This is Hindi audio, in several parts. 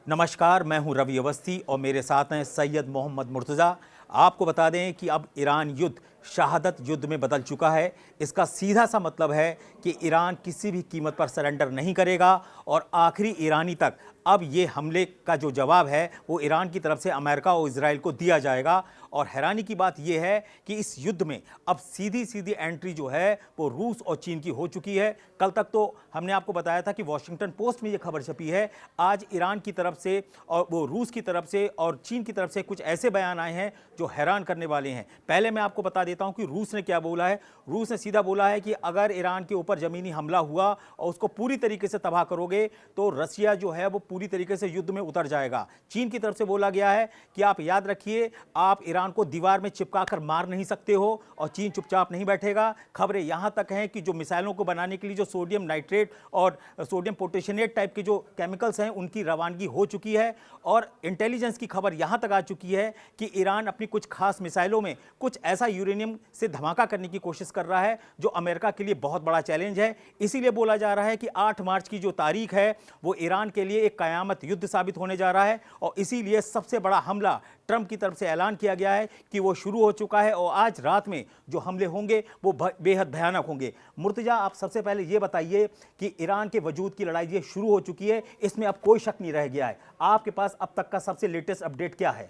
नमस्कार, मैं हूं रवि अवस्थी और मेरे साथ हैं सैयद मोहम्मद मुर्तज़ा। आपको बता दें कि अब ईरान युद्ध शहादत युद्ध में बदल चुका है। इसका सीधा सा मतलब है कि ईरान किसी भी कीमत पर सरेंडर नहीं करेगा और आखिरी ईरानी तक अब ये हमले का जो जवाब है वो ईरान की तरफ से अमेरिका और इजराइल को दिया जाएगा। और हैरानी की बात यह है कि इस युद्ध में अब सीधी सीधी एंट्री जो है वो रूस और चीन की हो चुकी है। कल तक तो हमने आपको बताया था कि वॉशिंगटन पोस्ट में ये खबर छपी है। आज ईरान की तरफ से और वो रूस की तरफ से और चीन की तरफ से कुछ ऐसे बयान आए हैं जो हैरान करने वाले हैं। पहले मैं आपको बता देता हूं कि रूस ने क्या बोला है। रूस ने सीधा बोला है कि अगर ईरान के ऊपर जमीनी हमला हुआ और उसको पूरी तरीके से तबाह करोगे तो रसिया जो है वो पूरी तरीके से युद्ध में उतर जाएगा। चीन की तरफ से बोला गया है कि आप याद रखिए, आप ईरान को दीवार में चिपकाकर मार नहीं सकते हो और चीन चुपचाप नहीं बैठेगा। खबरें यहां तक हैं कि जो मिसाइलों को बनाने के लिए जो सोडियम नाइट्रेट और सोडियम पोटेशियनेट टाइप के जो केमिकल्स हैं उनकी रवानगी हो चुकी है। और इंटेलिजेंस की खबर यहां तक आ चुकी है कि ईरान अपनी कुछ खास मिसाइलों में कुछ ऐसा यूरेनियम से धमाका करने की कोशिश कर रहा है जो अमेरिका के लिए बहुत बड़ा चैलेंज है। इसीलिए बोला जा रहा है कि 8 मार्च की जो तारीख है वो ईरान के लिए एक कयामत युद्ध साबित होने जा रहा है। और इसीलिए सबसे बड़ा हमला ट्रंप की तरफ से ऐलान किया गया है कि वो शुरू हो चुका है और आज रात में जो हमले होंगे वो बेहद भयानक होंगे। मुर्तजा, आप सबसे पहले ये बताइए कि ईरान के वजूद की लड़ाई ये शुरू हो चुकी है, इसमें अब कोई शक नहीं रह गया है। आपके पास अब तक का सबसे लेटेस्ट अपडेट क्या है?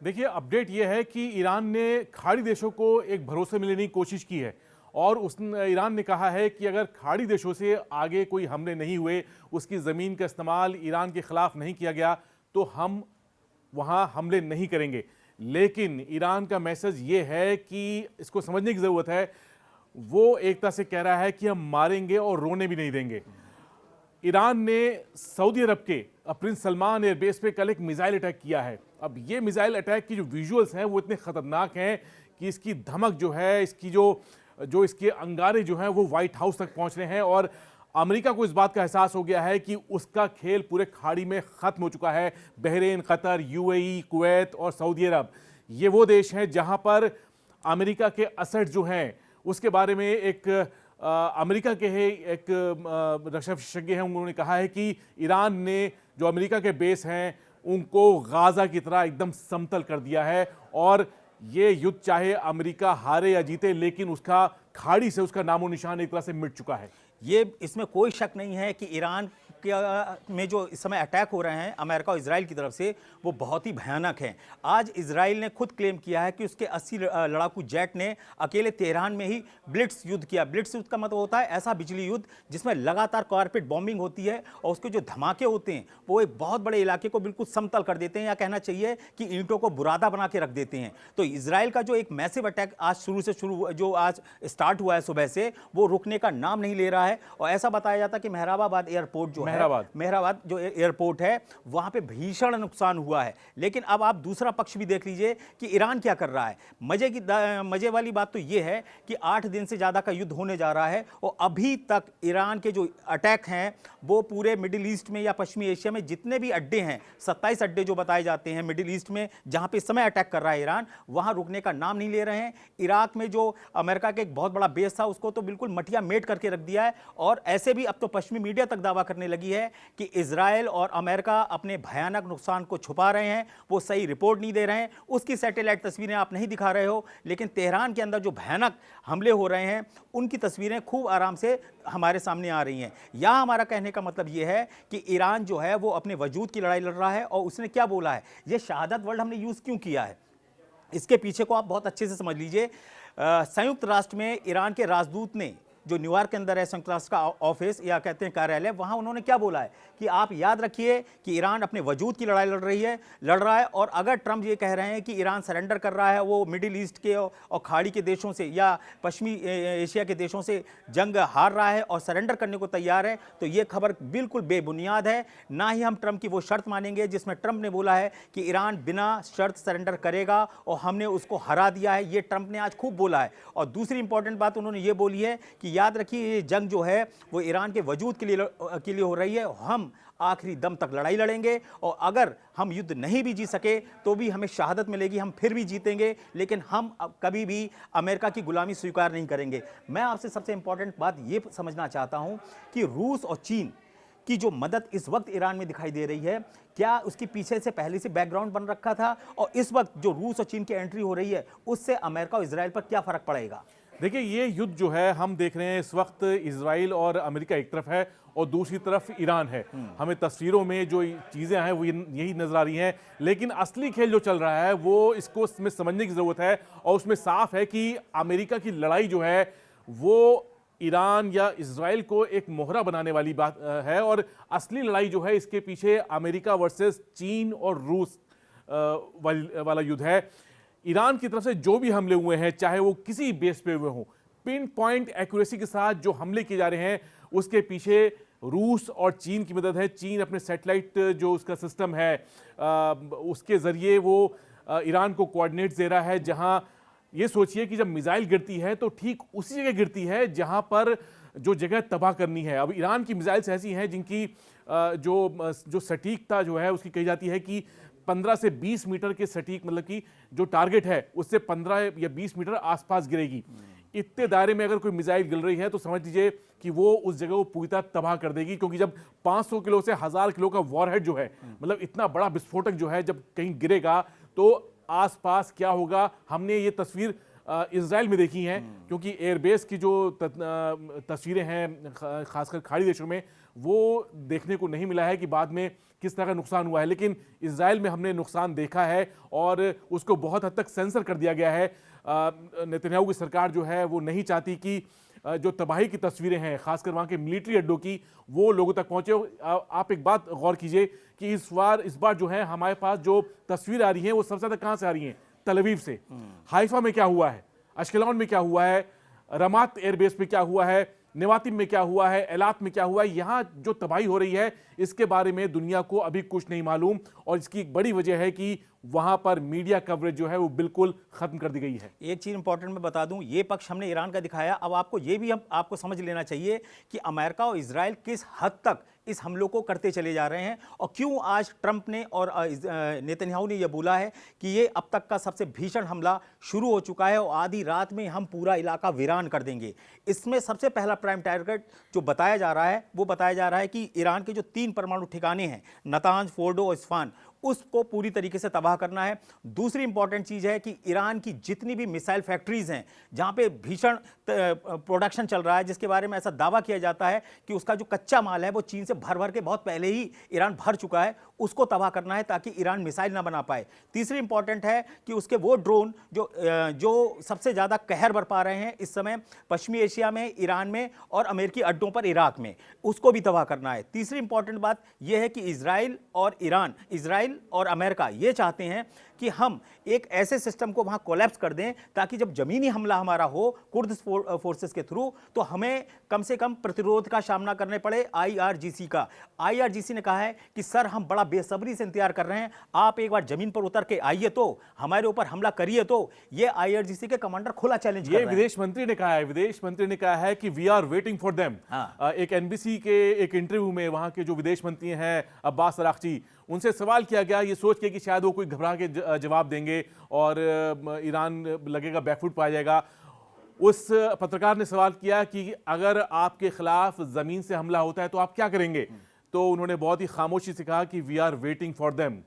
देखिए, अपडेट यह है कि ईरान ने खाड़ी देशों को एक भरोसे मिलने की कोशिश की है और ईरान ने कहा है कि अगर खाड़ी देशों से आगे कोई हमले नहीं हुए, उसकी ज़मीन का इस्तेमाल ईरान के खिलाफ नहीं किया गया तो हम वहाँ हमले नहीं करेंगे। लेकिन ईरान का मैसेज ये है कि इसको समझने की ज़रूरत है। वो एक तरह से कह रहा है कि हम मारेंगे और रोने भी नहीं देंगे। ईरान ने सऊदी अरब के प्रिंस सलमान एयरबेस पे कल एक मिसाइल अटैक किया है। अब ये मिसाइल अटैक की जो विजुअल्स हैं वो इतने ख़तरनाक हैं कि इसकी धमक जो है, इसकी जो इसके अंगारे जो हैं वो वाइट हाउस तक पहुंच रहे हैं। और अमेरिका को इस बात का एहसास हो गया है कि उसका खेल पूरे खाड़ी में ख़त्म हो चुका है। बहरीन, कतर, यूएई, कुवैत और सऊदी अरब, ये वो देश हैं जहां पर अमेरिका के असर जो हैं उसके बारे में एक अमेरिका के एक रक्षा विशेषज्ञ हैं, उन्होंने कहा है कि ईरान ने जो अमेरिका के बेस हैं उनको गाजा की तरह एकदम समतल कर दिया है। और ये युद्ध चाहे अमेरिका हारे या जीते, लेकिन उसका खाड़ी से उसका नामो निशान एक तरह से मिट चुका है। ये इसमें कोई शक नहीं है कि ईरान में जो इस समय अटैक हो रहे हैं अमेरिका और इजराइल की तरफ से वो बहुत ही भयानक हैं। आज इजराइल ने खुद क्लेम किया है कि उसके 80 लड़ाकू जेट ने अकेले तेहरान में ही ब्लिट्स युद्ध किया। ब्लिट्स युद्ध का मतलब होता है ऐसा बिजली युद्ध जिसमें लगातार कारपेट बॉम्बिंग होती है और उसके जो धमाके होते हैं वो एक बहुत बड़े इलाके को बिल्कुल समतल कर देते हैं, या कहना चाहिए कि ईंटों को बुरादा बना के रख देते हैं। तो इजराइल का जो एक मैसिव अटैक आज जो आज स्टार्ट हुआ है सुबह से, वो रुकने का नाम नहीं ले रहा है। और ऐसा बताया जाता है कि मेहराबाद एयरपोर्ट जो मेहराबाद जो एयरपोर्ट है वहां पे भीषण नुकसान हुआ है। लेकिन अब आप दूसरा पक्ष भी देख लीजिए कि ईरान क्या कर रहा है। मजे वाली बात तो यह है कि 8 दिन से ज्यादा का युद्ध होने जा रहा है और अभी तक ईरान के जो अटैक हैं वो पूरे मिडिल ईस्ट में या पश्चिमी एशिया में जितने भी अड्डे हैं, 27 अड्डे जो बताए जाते हैं मिडिल ईस्ट में जहां पे इस समय अटैक कर रहा है ईरान, वहां रुकने का नाम नहीं ले रहे हैं। इराक में जो अमेरिका का एक बहुत बड़ा बेस था उसको तो बिल्कुल मटिया मेट करके रख दिया है। और ऐसे भी अब तो पश्चिमी मीडिया तक दावा करने लगी है कि इजराइल और अमेरिका अपने भयानक नुकसान को छुपा रहे हैं, वो सही रिपोर्ट नहीं दे रहे हैं। उसकी सैटेलाइट तस्वीरें आप नहीं दिखा रहे हो, लेकिन तेहरान के अंदर जो भयानक हमले हो रहे हैं उनकी तस्वीरें खूब आराम से हमारे सामने आ रही हैं। यहां हमारा कहने का मतलब यह है कि ईरान जो है वो अपने वजूद की लड़ाई लड़ रहा है। और उसने क्या बोला है, यह शहादत वर्ड हमने यूज क्यों किया है, इसके पीछे को आप बहुत अच्छे से समझ लीजिए। संयुक्त राष्ट्र में ईरान के राजदूत ने जो न्यूयॉर्क के अंदर है संयुक्त राष्ट्र का ऑफिस या कहते हैं कार्यालय, वहां उन्होंने क्या बोला है कि आप याद रखिए कि ईरान अपने वजूद की लड़ाई लड़ रहा है। और अगर ट्रंप ये कह रहे हैं कि ईरान सरेंडर कर रहा है, वो मिडिल ईस्ट के और खाड़ी के देशों से या पश्चिमी एशिया के देशों से जंग हार रहा है और सरेंडर करने को तैयार है, तो ये खबर बिल्कुल बेबुनियाद है। ना ही हम ट्रंप की वो शर्त मानेंगे जिसमें ट्रंप ने बोला है कि ईरान बिना शर्त सरेंडर करेगा और हमने उसको हरा दिया है। ये ट्रंप ने आज खूब बोला है। और दूसरी इंपॉर्टेंट बात उन्होंने ये बोली है कि याद रखिए ये जंग जो है वो ईरान के वजूद के लिए हो रही है। हम आखिरी दम तक लड़ाई लड़ेंगे और अगर हम युद्ध नहीं भी जीत सके तो भी हमें शहादत मिलेगी, हम फिर भी जीतेंगे, लेकिन हम कभी भी अमेरिका की गुलामी स्वीकार नहीं करेंगे। मैं आपसे सबसे इंपॉर्टेंट बात ये समझना चाहता हूं कि रूस और चीन की जो मदद इस वक्त ईरान में दिखाई दे रही है, क्या उसके पीछे से पहले से बैकग्राउंड बन रखा था, और इस वक्त जो रूस और चीन की एंट्री हो रही है उससे अमेरिका और इजराइल पर क्या फर्क पड़ेगा? देखिए, ये युद्ध जो है हम देख रहे हैं इस वक्त, इजराइल और अमेरिका एक तरफ है और दूसरी तरफ ईरान है। हमें तस्वीरों में जो चीज़ें हैं वो यही नजर आ रही हैं, लेकिन असली खेल जो चल रहा है वो इसको इसमें समझने की ज़रूरत है। और उसमें साफ है कि अमेरिका की लड़ाई जो है वो ईरान या इजराइल को एक मोहरा बनाने वाली बात है, और असली लड़ाई जो है इसके पीछे अमेरिका वर्सेस चीन और रूस वाला युद्ध है। ईरान की तरफ से जो भी हमले हुए हैं, चाहे वो किसी बेस पे हुए हों, पिन पॉइंट एक्यूरेसी के साथ जो हमले किए जा रहे हैं उसके पीछे रूस और चीन की मदद है। चीन अपने सैटेलाइट जो उसका सिस्टम है उसके ज़रिए वो ईरान को कोऑर्डिनेट्स दे रहा है। जहां ये सोचिए कि जब मिसाइल गिरती है तो ठीक उसी जगह गिरती है जहां पर जो जगह तबाह करनी है। अब ईरान की मिसाइल्स ऐसी हैं जिनकी जो सटीकता जो है उसकी कही जाती है कि 15 से 20 मीटर के सटीक, मतलब कि जो टारगेट है उससे 15 या 20 मीटर आसपास गिरेगी। इतने दायरे में अगर कोई मिसाइल गिर रही है तो समझ लीजिए कि वो उस जगह को पूरी तरह तबाह कर देगी, क्योंकि जब 500 किलो से 1000 किलो का वॉरहेड जो है, मतलब इतना बड़ा विस्फोटक जो है जब कहीं गिरेगा तो आसपास क्या होगा। हमने ये तस्वीर इजराइल में देखी हैं, क्योंकि एयरबेस की जो तस्वीरें हैं खासकर खाड़ी देशों में, वो देखने को नहीं मिला है कि बाद में किस तरह का नुकसान हुआ है। लेकिन इजराइल में हमने नुकसान देखा है और उसको बहुत हद तक सेंसर कर दिया गया है। नेतन्याहू की सरकार जो है वो नहीं चाहती कि जो तबाही की तस्वीरें हैं खासकर वहाँ के मिलिट्री अड्डों की, वो लोगों तक पहुँचे। आप एक बात गौर कीजिए कि इस बार जो है हमारे पास जो तस्वीर आ रही है वो सबसे ज़्यादा कहाँ से आ रही हैं? तल अवीव से। हाइफा में क्या हुआ है, अश्केलॉन में क्या हुआ है, रमात एयरबेस पे क्या हुआ है, नेवातिम में क्या हुआ है, एलात में क्या हुआ है। यहाँ जो तबाही हो रही है इसके बारे में दुनिया को अभी कुछ नहीं मालूम, और इसकी एक बड़ी वजह है कि वहां पर मीडिया कवरेज जो है वो बिल्कुल खत्म कर दी गई है। एक चीज इंपॉर्टेंट मैं बता दूं, ये पक्ष हमने ईरान का दिखाया, अब आपको ये भी आपको समझ लेना चाहिए कि अमेरिका और इजराइल किस हद तक इस हमलों को करते चले जा रहे हैं, और क्यों आज ट्रंप ने और नेतन्याहू ने यह बोला है कि ये अब तक का सबसे भीषण हमला शुरू हो चुका है और आधी रात में हम पूरा इलाका वीरान कर देंगे। इसमें सबसे पहला प्राइम टारगेट जो बताया जा रहा है वो बताया जा रहा है कि ईरान के जो 3 परमाणु ठिकाने हैं, नतांज, फोर्डो और इस्फान, उसको पूरी तरीके से तबाह करना है। दूसरी इंपॉर्टेंट चीज है कि ईरान की जितनी भी मिसाइल फैक्ट्रीज हैं जहां पे भीषण प्रोडक्शन चल रहा है, जिसके बारे में ऐसा दावा किया जाता है कि उसका जो कच्चा माल है वो चीन से भर भर के बहुत पहले ही ईरान भर चुका है, उसको तबाह करना है ताकि ईरान मिसाइल ना बना पाए। तीसरी इंपॉर्टेंट है कि उसके वो ड्रोन जो सबसे ज्यादा कहर बरपा रहे हैं इस समय पश्चिमी एशिया में, ईरान में और अमेरिकी अड्डों पर इराक में, उसको भी तबाह करना है। तीसरी इंपॉर्टेंट बात यह है कि इजराइल और अमेरिका ये चाहते हैं कि हम एक ऐसे सिस्टम को वहां कोलैप्स कर दें ताकि जब जमीनी हमला हमारा हो कुर्द फोर्सेस के थ्रू, तो हमें कम से कम प्रतिरोध का सामना करने पड़े आईआरजीसी का। आईआरजीसी ने कहा है कि सर हम बड़ा बेसब्री से इंतजार कर रहे हैं, आप एक बार जमीन पर उतर के आइए तो हमारे ऊपर हमला करिए। तो ये आईआरजीसी के कमांडर खुला चैलेंज कर रहे हैं। विदेश मंत्री ने कहा है, विदेश मंत्री ने कहा है कि we are waiting for them. एक एनबीसी के एक इंटरव्यू में वहां के जो विदेश मंत्री हैं अब्बास अरागची, उनसे सवाल किया गया ये सोच के कि शायद वो कोई घबरा के जवाब देंगे और ईरान लगेगा बैकफुट पाया जाएगा। उस पत्रकार ने सवाल किया कि अगर आपके खिलाफ जमीन से हमला होता है तो आप क्या करेंगे? तो उन्होंने बहुत ही खामोशी से कहा कि we are waiting for them.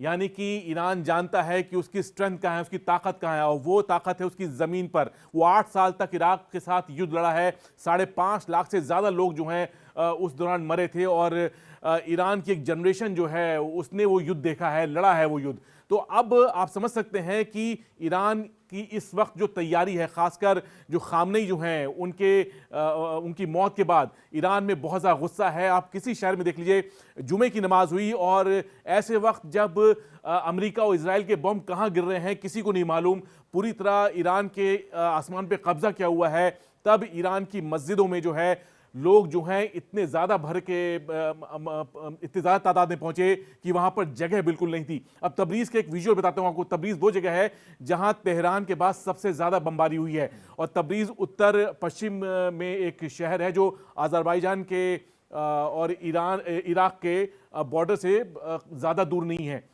यानी कि ईरान जानता है कि उसकी स्ट्रेंथ कहाँ है, उसकी ताकत कहाँ है, और वो ताकत है उसकी ज़मीन पर। वो 8 साल तक इराक के साथ युद्ध लड़ा है, 5.5 लाख से ज़्यादा लोग जो हैं उस दौरान मरे थे, और ईरान की एक जनरेशन जो है उसने वो युद्ध देखा है, लड़ा है वो युद्ध। तो अब आप समझ सकते हैं कि ईरान की इस वक्त जो तैयारी है, खासकर जो खामनेई जो हैं उनकी मौत के बाद ईरान में बहुत ज़्यादा गुस्सा है। आप किसी शहर में देख लीजिए, जुमे की नमाज हुई और ऐसे वक्त जब अमेरिका और इजराइल के बम कहाँ गिर रहे हैं किसी को नहीं मालूम, पूरी तरह ईरान के आसमान पे कब्जा किया हुआ है, तब ईरान की मस्जिदों में जो है लोग जो हैं इतने ज़्यादा भर के इतने ज़्यादा तादाद में पहुंचे कि वहां पर जगह बिल्कुल नहीं थी। अब तबरीज़ के एक विजुअल बताता हूं आपको। तबरीज़ वो जगह है जहां तेहरान के बाद सबसे ज़्यादा बमबारी हुई है, और तबरीज़ उत्तर पश्चिम में एक शहर है जो अज़रबैजान के और इराक के बॉर्डर से ज़्यादा दूर नहीं है।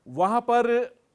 वहाँ पर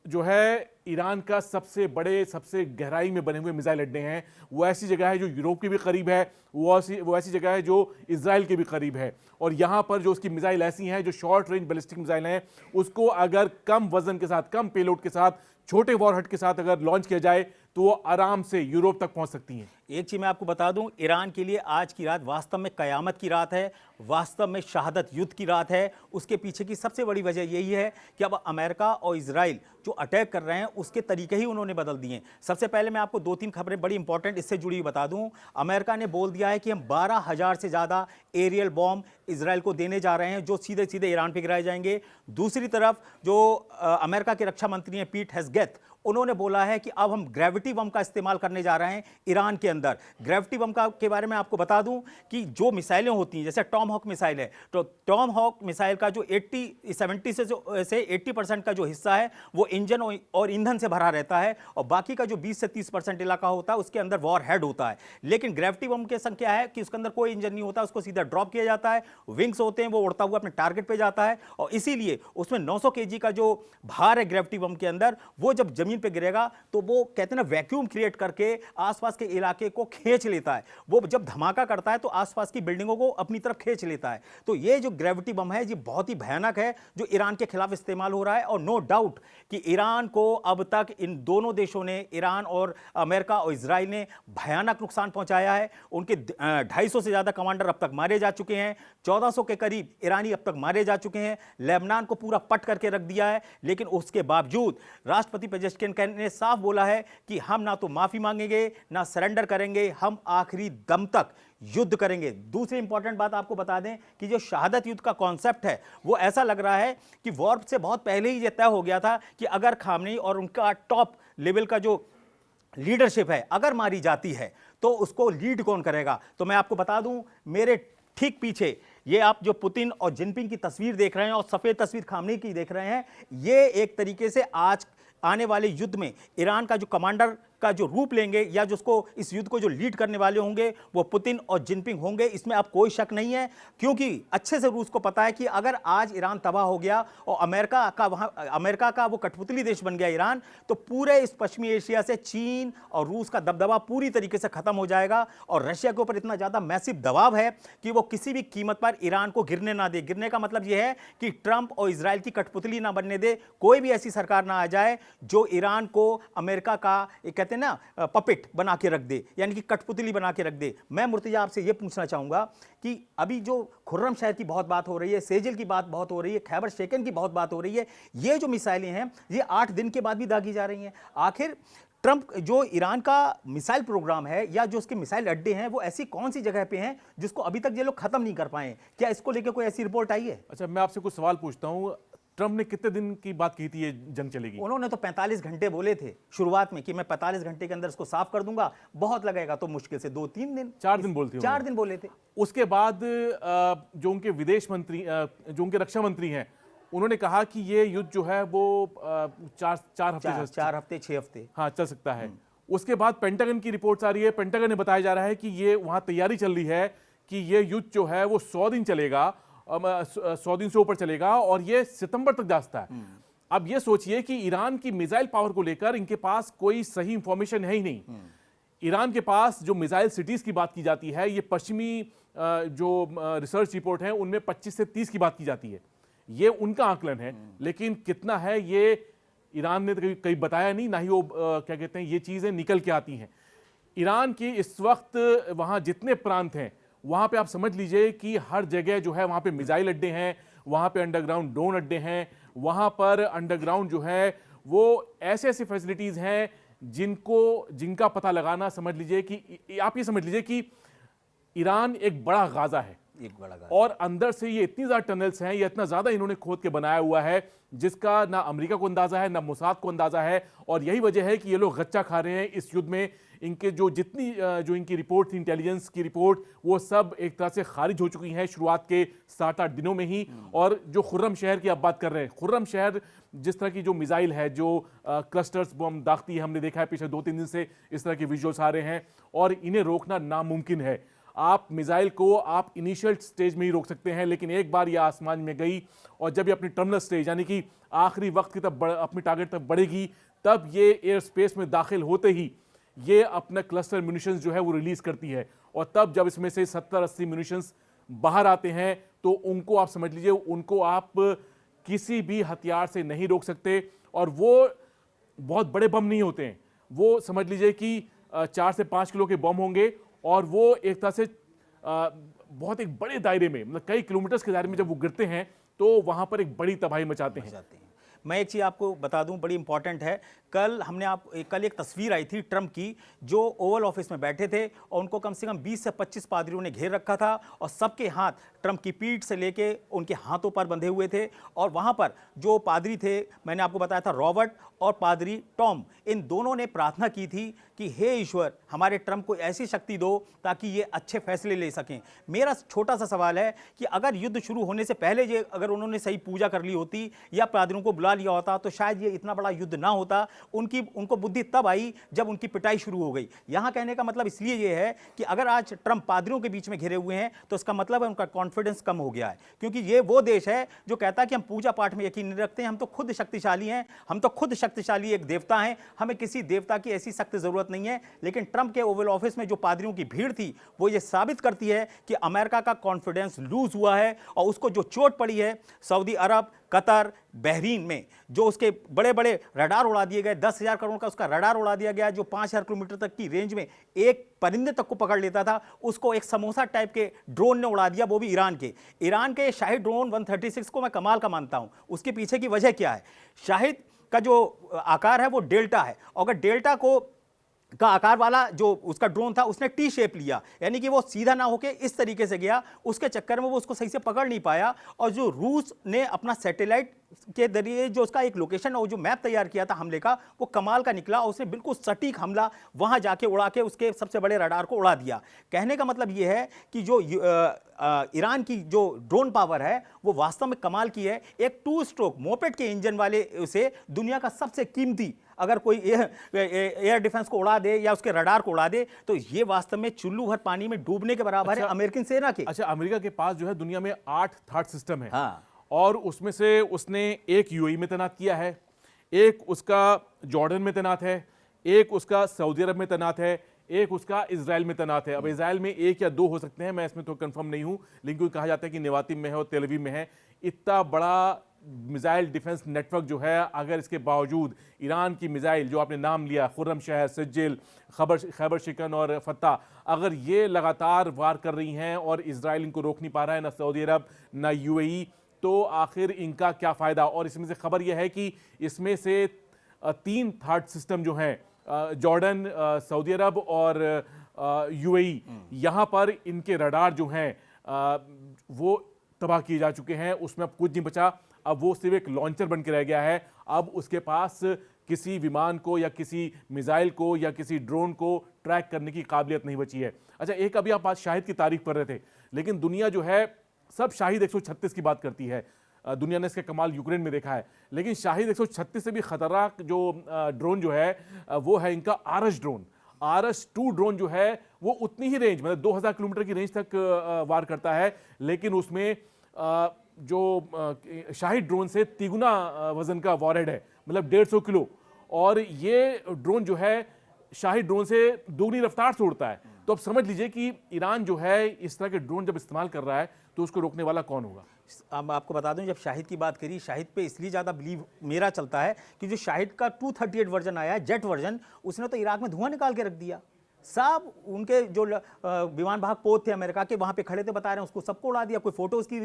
जो है ईरान का सबसे बड़े, सबसे गहराई में बने हुए मिसाइल अड्डे हैं। वो ऐसी जगह है जो यूरोप के भी करीब है, वो ऐसी जगह है जो इजराइल के भी करीब है। और यहाँ पर जो उसकी मिसाइल ऐसी हैं जो शॉर्ट रेंज बैलिस्टिक मिसाइल हैं, उसको अगर कम वजन के साथ, कम पेलोड के साथ, छोटे वॉरहेड के साथ अगर लॉन्च किया जाए तो वो आराम से यूरोप तक पहुंच सकती हैं। एक चीज मैं आपको बता दूं, ईरान के लिए आज की रात वास्तव में कयामत की रात है, वास्तव में शहादत युद्ध की रात है। उसके पीछे की सबसे बड़ी वजह यही है कि अब अमेरिका और इजराइल जो अटैक कर रहे हैं उसके तरीके ही उन्होंने बदल दिए। सबसे पहले मैं आपको 2-3 खबरें बड़ी इंपॉर्टेंट इससे जुड़ी हुई बता दूं। अमेरिका ने बोल दिया है कि हम 12,000 से ज़्यादा एरियल बॉम्ब इजराइल को देने जा रहे हैं जो सीधे सीधे ईरान पे गिराए जाएंगे। दूसरी तरफ जो अमेरिका के रक्षा मंत्री हैं पीट हेगसेथ, उन्होंने बोला है कि अब हम ग्रेविटी बम का इस्तेमाल करने जा रहे हैं ईरान के अंदर। ग्रेविटी बम का के बारे में आपको बता दूं कि जो मिसाइलें होती हैं, जैसे टॉम हॉक मिसाइल है, तो टॉम हॉक मिसाइल का जो 70 से 80% का जो हिस्सा है वो इंजन और ईंधन से भरा रहता है, और बाकी का जो 20 से 30% इलाका होता है उसके अंदर वॉर हेड होता है। लेकिन ग्रेविटी बम के संग क्या है कि उसके अंदर कोई इंजन नहीं होता, उसको सीधा ड्रॉप किया जाता है, विंग्स होते हैं, वो उड़ता हुआ अपने टारगेट पे जाता है, और इसीलिए उसमें 900 केजी का जो भार है ग्रेविटी बम के अंदर, वो जब जमीन पे गिरेगा तो वो कहते हैं ना वैक्यूम क्रिएट करके आसपास के इलाके को खींच लेता है। वो जब धमाका करता है तो आसपास की बिल्डिंगों को अपनी तरफ खींच लेता है। तो ये जो ग्रेविटी बम है ये बहुत ही भयानक है जो ईरान के खिलाफ इस्तेमाल हो रहा है, और नो डाउट कि ईरान को अब तक इन दोनों देशों ने, ईरान और अमेरिका और इजराइल ने भयानक नुकसान पहुंचाया है। उनके 250 से ज्यादा कमांडर अब तक मारे जा चुके हैं, 1400 के करीब ईरानी अब तक मारे जा चुके हैं, लेबनान को पूरा पट करके रख दिया है। लेकिन उसके बावजूद राष्ट्रपति पेजेश्किन ने साफ बोला है कि हम ना तो माफी मांगेंगे ना सरेंडर करेंगे, हम आखिरी दम तक युद्ध करेंगे। दूसरी इंपॉर्टेंट बात आपको बता दें कि जो शहादत युद्ध का कॉन्सेप्ट है वो ऐसा लग रहा है कि वॉर से बहुत पहले ही ये तय हो गया था कि अगर खामनेई और उनका टॉप लेवल का जो लीडरशिप है अगर मारी जाती है तो उसको लीड कौन करेगा। तो मैं आपको बता दूं, मेरे ठीक पीछे ये आप जो पुतिन और जिनपिंग की तस्वीर देख रहे हैं और सफेद तस्वीर खामनेई की देख रहे हैं, ये एक तरीके से आज आने वाले युद्ध में ईरान का जो कमांडर का जो रूप लेंगे या जिसको इस युद्ध को जो लीड करने वाले होंगे वो पुतिन और जिनपिंग होंगे, इसमें अब कोई शक नहीं है। क्योंकि अच्छे से रूस को पता है कि अगर आज ईरान तबाह हो गया और अमेरिका का वो कठपुतली देश बन गया ईरान, तो पूरे इस पश्चिमी एशिया से चीन और रूस का दबदबा पूरी तरीके से खत्म हो जाएगा। और रशिया के ऊपर इतना ज्यादा मैसिव दबाव है कि वो किसी भी कीमत पर ईरान को गिरने ना दे। गिरने का मतलब यह है कि ट्रंप और इजराइल की कठपुतली ना बनने दे, कोई भी ऐसी सरकार ना आ जाए जो ईरान को अमेरिका का कहते हैं ना पपेट बना के रख दे, यानी कि कठपुतली बना के रख दे। मैं मुर्तजा आपसे यह पूछना चाहूंगा कि अभी जो खुर्रम शहर की बहुत बात हो रही है, सेजल की बात बहुत हो रही है, खैबर शेकन की बहुत बात हो रही है, ये जो मिसाइलें हैं ये 8 दिन के बाद भी दागी जा रही हैं। आखिर ट्रंप जो ईरान का मिसाइल प्रोग्राम है या जो उसके मिसाइल अड्डे हैं वो ऐसी कौन सी जगह पे हैं जिसको अभी तक ये लोग खत्म नहीं कर पाए? क्या इसको लेकर कोई ऐसी रिपोर्ट आई है? अच्छा, मैं आपसे कुछ सवाल पूछता हूँ। ट्रंप ने कितने दिन की बात की थी ये जंग चलेगी? उन्होंने तो 45 घंटे बोले थे शुरुआत में कि मैं 45 घंटे के अंदर इसको साफ कर दूंगा, बहुत लगेगा तो मुश्किल से 2-3 दिन, 4 दिन बोलती हूँ। 4 दिन बोले थे। उसके बाद जो उनके विदेश मंत्री, जो उनके रक्षा मंत्री हैं, उन्होंने कहा कि ये युद्ध जो है वो 4 हफ्ते 6 हफ्ते हाँ चल सकता है। उसके बाद पेंटागन की रिपोर्ट्स आ रही है, पेंटागन ने बताया जा रहा है कि ये वहां तैयारी चल रही है कि ये युद्ध जो है वो 100 दिन चलेगा, 100 दिन से ऊपर चलेगा और ये सितंबर तक जा सकता है। अब ये सोचिए कि ईरान की मिसाइल पावर को लेकर इनके पास कोई सही इंफॉर्मेशन है ही नहीं। ईरान के पास जो मिसाइल सिटीज की बात की जाती है, ये पश्चिमी जो रिसर्च रिपोर्ट है उनमें 25 से 30 की बात की जाती है, ये उनका आकलन है। लेकिन कितना है ये ईरान ने तो कहीं बताया नहीं, ना ही वो क्या कहते हैं ये चीजें निकल के आती हैं। ईरान की इस वक्त वहां जितने प्रांत हैं वहां पे आप समझ लीजिए कि हर जगह जो है वहां पे मिसाइल अड्डे हैं, वहां पे अंडरग्राउंड ड्रोन अड्डे हैं, वहां पर अंडरग्राउंड जो है वो ऐसे ऐसे फैसिलिटीज हैं जिनका पता लगाना, समझ लीजिए कि आप ये समझ लीजिए कि ईरान एक बड़ा गाजा है, और अंदर से ये इतनी ज्यादा टनल्स हैं, ये इतना ज्यादा इन्होंने खोद के बनाया हुआ है जिसका ना अमेरिका को अंदाजा है ना मोसाद को अंदाजा है। और यही वजह है कि ये लोग गच्चा खा रहे हैं इस युद्ध में। इनके जो इनकी रिपोर्ट थी, इंटेलिजेंस की रिपोर्ट, वो सब एक तरह से खारिज हो चुकी हैं शुरुआत के 7-8 दिनों में ही। और जो खुर्रम शहर की आप बात कर रहे हैं, खुर्रम शहर जिस तरह की जो मिसाइल है, जो क्लस्टर्स बम दागती है, हमने देखा है पिछले 2-3 दिन से इस तरह के विजुअल्स आ रहे हैं, और इन्हें रोकना नामुमकिन है। आप मिसाइल को आप इनिशियल स्टेज में ही रोक सकते हैं, लेकिन एक बार यह आसमान में गई और जब ये अपनी टर्मिनल स्टेज यानी कि आखिरी वक्त की तब अपनी टारगेट तक बढ़ेगी, तब ये एयर स्पेस में दाखिल होते ही ये अपना क्लस्टर म्यूनिशंस जो है वो रिलीज करती है, और तब जब इसमें से 70-80 म्यूनिशंस बाहर आते हैं तो उनको आप समझ लीजिए, उनको आप किसी भी हथियार से नहीं रोक सकते। और वो बहुत बड़े बम नहीं होते हैं, वो समझ लीजिए कि 4 से 5 किलो के बम होंगे, और वो एक तरह से बहुत एक बड़े दायरे में, मतलब कई किलोमीटर के दायरे में जब वो गिरते हैं तो वहां पर एक बड़ी तबाही मचाते हैं। मैं एक चीज़ आपको बता दूं, बड़ी इंपॉर्टेंट है। कल एक तस्वीर आई थी ट्रंप की, जो ओवल ऑफिस में बैठे थे और उनको कम से कम 20 से 25 पादरियों ने घेर रखा था, और सबके हाथ ट्रंप की पीठ से लेके उनके हाथों पर बंधे हुए थे। और वहां पर जो पादरी थे, मैंने आपको बताया था, रॉबर्ट और पादरी टॉम, इन दोनों ने प्रार्थना की थी कि हे ईश्वर, हमारे ट्रंप को ऐसी शक्ति दो ताकि ये अच्छे फैसले ले सकें। मेरा छोटा सा सवाल है कि अगर युद्ध शुरू होने से पहले ये अगर उन्होंने सही पूजा कर ली होती या पादरियों को बुला लिया होता, तो शायद ये इतना बड़ा युद्ध ना होता। उनको बुद्धि तब आई जब उनकी पिटाई शुरू हो गई। यहां कहने का मतलब इसलिए ये है कि अगर आज ट्रंप पादरियों के बीच में घिरे हुए हैं तो इसका मतलब है उनका कॉन्फिडेंस कम हो गया है, क्योंकि ये वो देश है जो कहता है कि हम पूजा पाठ में यकीन नहीं रखते हैं, हम तो खुद शक्तिशाली हैं, हम तो खुद शक्तिशाली एक देवता हैं, हमें किसी देवता की ऐसी सख्त जरूरत नहीं है। लेकिन ट्रंप के ओवल ऑफिस में जो पादरियों की भीड़ थी वो ये साबित करती है कि अमेरिका का कॉन्फिडेंस लूज हुआ है, और उसको जो चोट पड़ी है सऊदी अरब, कतर, बहरीन में, जो उसके बड़े बड़े रडार उड़ा दिए गए, 10,000 करोड़ का उसका रडार उड़ा दिया गया, जो 5,000 किलोमीटर तक की रेंज में एक परिंदे तक को पकड़ लेता था, उसको एक समोसा टाइप के ड्रोन ने उड़ा दिया, वो भी ईरान के शाहिद ड्रोन 136 को मैं कमाल का मानता हूं। उसके पीछे की वजह क्या है? शाहिद का जो आकार है वो डेल्टा है, और अगर डेल्टा का आकार वाला जो उसका ड्रोन था उसने टी शेप लिया, यानी कि वो सीधा ना होके इस तरीके से गया, उसके चक्कर में वो उसको सही से पकड़ नहीं पाया। और जो रूस ने अपना सैटेलाइट के जरिए जो उसका एक लोकेशन और जो मैप तैयार किया था हमले का, वो कमाल का निकला, और उसने बिल्कुल सटीक हमला वहां जाके उड़ा के उसके सबसे बड़े रडार को उड़ा दिया। कहने का मतलब ये है कि जो ईरान की जो ड्रोन पावर है वो वास्तव में कमाल की है। एक 2 स्ट्रोक मोपेड के इंजन वाले उसे दुनिया का सबसे कीमती, अगर कोई एयर डिफेंस को उड़ा दे या उसके रडार को उड़ा दे, तो ये वास्तव में चुल्लू भर पानी में डूबने के बराबर है अमेरिकन सेना के। अच्छा, अमेरिका के पास जो है दुनिया में 8 थर्ड सिस्टम है। हाँ। और उसमें से उसने एक यूएई में तैनात किया है, एक उसका जॉर्डन में तैनात है, एक उसका सऊदी अरब में तैनात है, एक उसका इजराइल में तैनात है। अब इजराइल में 1 या 2 हो सकते हैं, मैं इसमें तो कंफर्म नहीं हूं, लेकिन कोई कहा जाता है कि नेवातिम में है और तेल अवीव में है। इतना बड़ा मिसाइल डिफेंस नेटवर्क जो है, अगर इसके बावजूद ईरान की मिसाइल जो आपने नाम लिया, खुर्रम शहर, सज्जिल, खैबर शिकन और फत्ता, अगर ये लगातार वार कर रही हैं और इजराइल इनको रोक नहीं पा रहा है, ना सऊदी अरब ना यूएई, तो आखिर इनका क्या फ़ायदा। और इसमें से खबर यह है कि इसमें से 3 थर्ड सिस्टम जो हैं, जॉर्डन, सऊदी अरब और यूएई, यहाँ पर इनके रडार जो हैं वो तबाह किए जा चुके हैं, उसमें अब कुछ नहीं बचा। अब वो सिर्फ एक लॉन्चर बन के रह गया है। अब उसके पास किसी विमान को या किसी मिसाइल को या किसी ड्रोन को ट्रैक करने की काबिलियत नहीं बची है। अच्छा, एक अभी आप आज शाहिद की तारीफ कर रहे थे, लेकिन दुनिया जो है सब शाहिद 136 की बात करती है। दुनिया ने इसका कमाल यूक्रेन में देखा है, लेकिन शाहिद 136 से भी खतरनाक जो ड्रोन जो है वो है इनका आरस ड्रोन। RS-2 ड्रोन जो है वो उतनी ही रेंज, मतलब 2000 किलोमीटर की रेंज तक वार करता है, लेकिन उसमें जो शाहिद ड्रोन से तिगुना वजन का वॉरहेड है, मतलब 150 किलो। और ये ड्रोन जो है शाहिद ड्रोन से दोगुनी रफ्तार से उड़ता है। तो अब समझ लीजिए कि ईरान जो है इस तरह के ड्रोन जब इस्तेमाल कर रहा है तो उसको रोकने वाला कौन होगा। अब आपको बता दूं, जब शाहिद की बात करी, शाहिद पे इसलिए ज़्यादा बिलीव मेरा चलता है कि जो शाहिद का 238 वर्जन आया है, जेट वर्जन, उसने तो इराक में धुआं निकाल के रख दिया। सब उनके जो विमान वाहक पोत थे अमेरिका के, वहां पे खड़े थे, बता रहे हैं उसको सबको उड़ा दिया। कोई फोटो उसकी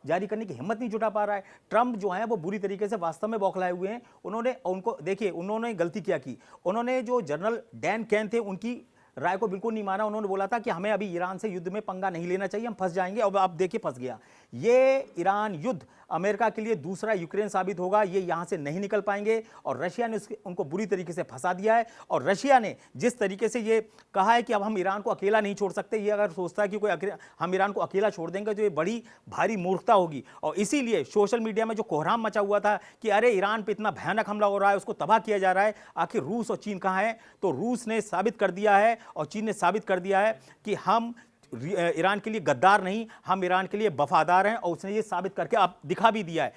जारी करने की हिम्मत नहीं जुटा पा रहा है। ट्रंप जो है वो बुरी तरीके से वास्तव में बौखलाए हुए हैं। उनको देखिए, उन्होंने गलती क्या की, उन्होंने जो जनरल डैन कैन थे उनकी राय को बिल्कुल नहीं माना। उन्होंने बोला था कि हमें अभी ईरान से युद्ध में पंगा नहीं लेना चाहिए, हम फंस जाएंगे। अब आप देखिए फंस गया। ये ईरान युद्ध अमेरिका के लिए दूसरा यूक्रेन साबित होगा। ये यहां से नहीं निकल पाएंगे, और रशिया ने उनको बुरी तरीके से फंसा दिया है। और रशिया ने जिस तरीके से ये कहा है कि अब हम ईरान को अकेला नहीं छोड़ सकते, ये अगर सोचता है कि हम ईरान को अकेला छोड़ देंगे तो ये बड़ी भारी मूर्खता होगी। और इसीलिए सोशल मीडिया में जो कोहराम मचा हुआ था कि अरे ईरान पर इतना भयानक हमला हो रहा है, उसको तबाह किया जा रहा है, आखिर रूस और चीन कहाँ है, तो रूस ने साबित कर दिया है और चीन ने साबित कर दिया है कि हम ईरान के लिए गद्दार नहीं, हम ईरान के लिए वफादार हैं और उसने ये साबित करके अब दिखा भी दिया है।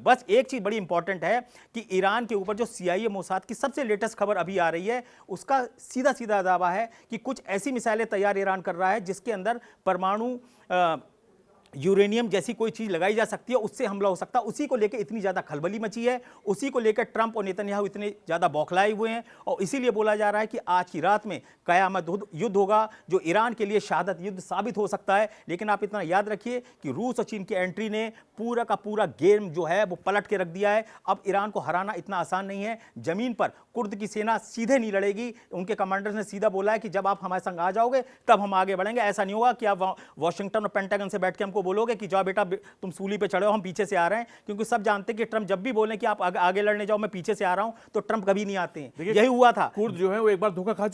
बस एक चीज़ बड़ी इंपॉर्टेंट है कि ईरान के ऊपर जो CIA मोसाद की सबसे लेटेस्ट खबर अभी आ रही है, उसका सीधा सीधा दावा है कि कुछ ऐसी मिसाइलें तैयार ईरान कर रहा है जिसके अंदर परमाणु यूरेनियम जैसी कोई चीज लगाई जा सकती है, उससे हमला हो सकता है। उसी को लेकर इतनी ज्यादा खलबली मची है, उसी को लेकर ट्रंप और नेतन्याहू इतने ज्यादा बौखलाए हुए हैं और इसीलिए बोला जा रहा है कि आज की रात में कयामत युद्ध होगा जो ईरान के लिए शहादत युद्ध साबित हो सकता है। लेकिन आप इतना याद रखिए कि रूस और चीन की एंट्री ने पूरा का पूरा गेम जो है वो पलट के रख दिया है। अब ईरान को हराना इतना आसान नहीं है। जमीन पर कुर्द की सेना सीधे नहीं लड़ेगी। उनके कमांडर्स ने सीधा बोला है कि जब आप हमारे संग आ जाओगे तब हम आगे बढ़ेंगे। ऐसा नहीं होगा कि आप वॉशिंगटन और पेंटागन से बैठ के हमको बोलोगे कि जाओ बेटा तुम सूली पे चढ़े हो, हम पीछे से आ रहे हैं। क्योंकि सब जानते हैं कि ट्रंप जब भी बोले कि आप आगे लड़ने जाओ, मैं पीछे से आ रहा हूं, तो ट्रंप कभी नहीं आते हैं। यही हुआ था। कुर्द जो है वो एक बार धोखा खा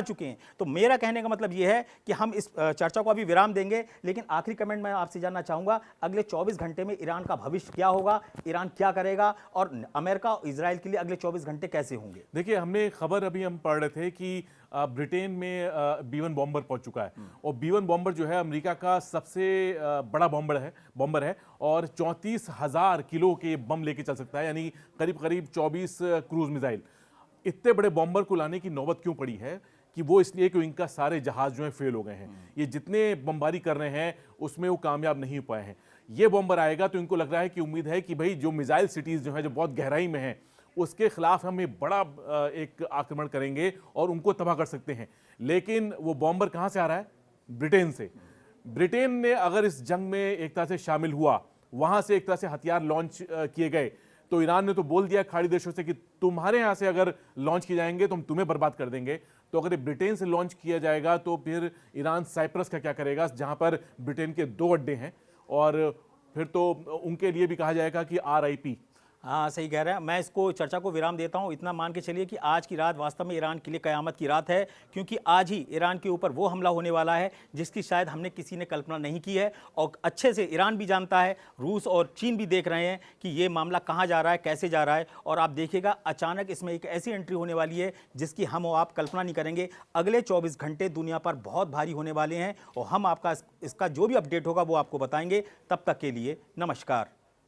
चुके हैं। तो मेरा कहने का मतलब यह है कि हम इस चर्चा को अभी विराम देंगे, लेकिन आखिरी कमेंट मैं आपसे जानना चाहूंगा, अगले 24 घंटे में ईरान का भविष्य क्या होगा, ईरान क्या करेगा और अमेरिका और इजराइल के लिए अगले 24 घंटे कैसे होंगे? देखिए, हमने खबर अभी हम पढ़ रहे थे कि ब्रिटेन में B-1 बॉम्बर पहुंच चुका है और B-1 बॉम्बर जो है अमेरिका का सबसे बड़ा बॉम्बर है और 34,000 किलो के बम लेके चल सकता है, यानी करीब करीब 24 क्रूज मिसाइल। इतने बड़े बॉम्बर को लाने की नौबत क्यों पड़ी है कि वो इसलिए कि इनका सारे जहाज जो है फेल हो गए हैं। ये जितने बमबारी कर रहे हैं उसमें वो कामयाब नहीं हो पाए हैं। ये बॉम्बर आएगा तो इनको लग रहा है कि उम्मीद है कि भाई जो मिसाइल सिटीज जो है जो बहुत गहराई में है उसके खिलाफ हम एक बड़ा एक आक्रमण करेंगे और उनको तबाह कर सकते हैं। लेकिन वो बॉम्बर कहां से आ रहा है? ब्रिटेन से। ब्रिटेन ने अगर इस जंग में एक तरह से शामिल हुआ, वहां से एक तरह से हथियार लॉन्च किए गए, तो ईरान ने तो बोल दिया खाड़ी देशों से कि तुम्हारे यहां से अगर लॉन्च किए जाएंगे तो हम तुम्हें बर्बाद कर देंगे। तो अगर ब्रिटेन से लॉन्च किया जाएगा तो फिर ईरान साइप्रस का क्या करेगा, जहां पर ब्रिटेन के 2 अड्डे हैं, और फिर तो उनके लिए भी कहा जाएगा कि RIP। हाँ, सही कह रहे हैं। मैं इसको चर्चा को विराम देता हूँ। इतना मान के चलिए कि आज की रात वास्तव में ईरान के लिए कयामत की रात है, क्योंकि आज ही ईरान के ऊपर वो हमला होने वाला है जिसकी शायद हमने किसी ने कल्पना नहीं की है। और अच्छे से ईरान भी जानता है, रूस और चीन भी देख रहे हैं कि ये मामला कहाँ जा रहा है, कैसे जा रहा है। और आप देखिएगा अचानक इसमें एक ऐसी एंट्री होने वाली है जिसकी हम और आप कल्पना नहीं करेंगे। अगले 24 घंटे दुनिया पर बहुत भारी होने वाले हैं और हम आपका इसका जो भी अपडेट होगा वो आपको बताएंगे। तब तक के लिए नमस्कार।